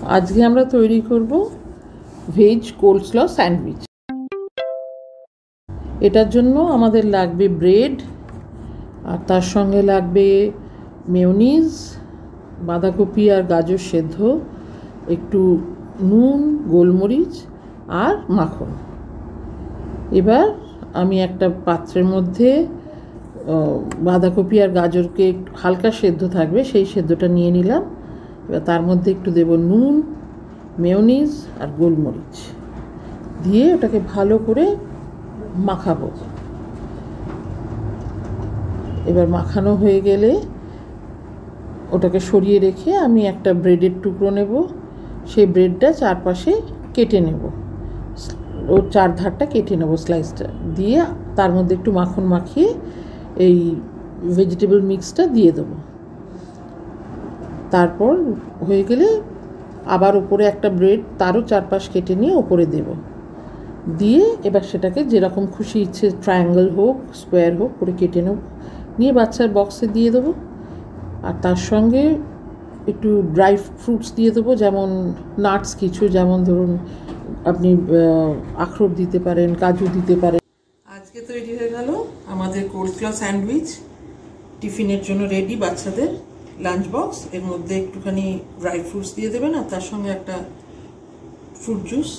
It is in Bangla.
আজকে আমরা তৈরি করব ভেজ কোল্ডস্ল স্যান্ডউইচ। এটার জন্য আমাদের লাগবে ব্রেড, আর তার সঙ্গে লাগবে মেয়োনিজ, বাঁধাকপি আর গাজর সেদ্ধ, একটু নুন, গোলমরিচ আর মাখন। এবার আমি একটা পাত্রের মধ্যে বাঁধাকপি আর গাজরকে হালকা সেদ্ধ থাকবে সেই সেদ্ধটা নিয়ে নিলাম। এবার তার মধ্যে একটু দেব নুন, মেয়োনিজ আর গোলমরিচ দিয়ে ওটাকে ভালো করে মাখাবো। এবার মাখানো হয়ে গেলে ওটাকে সরিয়ে রেখে আমি একটা ব্রেডের টুকরো নেব, সেই ব্রেডটা চারপাশে কেটে নেব, ওর চার ধারটা কেটে নেব স্লাইসটা দিয়ে, তার মধ্যে একটু মাখন মাখিয়ে এই ভেজিটেবল মিক্সটা দিয়ে দেবো। তারপর হয়ে গেলে আবার ওপরে একটা ব্রেড তারও চারপাশ কেটে নিয়ে ওপরে দেব, দিয়ে এবার সেটাকে যেরকম খুশি ইচ্ছে ট্রায়াঙ্গেল হোক স্কোয়ার হোক করে কেটে নেব, নিয়ে বাচ্চার বক্সে দিয়ে দেবো। আর তার সঙ্গে একটু ড্রাই ফ্রুটস দিয়ে দেবো, যেমন নাটস কিছু, যেমন ধরুন আপনি আখরোট দিতে পারেন, কাজু দিতে পারেন। আজকে তৈরি হয়ে গেল আমাদের কোল্ডস্ল স্যান্ডউইচ, টিফিনের জন্য রেডি বাচ্চাদের লাঞ্চ বক্স। এর মধ্যে একটুখানি ড্রাই ফ্রুটস দিয়ে দেবেন আর তার সঙ্গে একটা ফ্রুট জুস।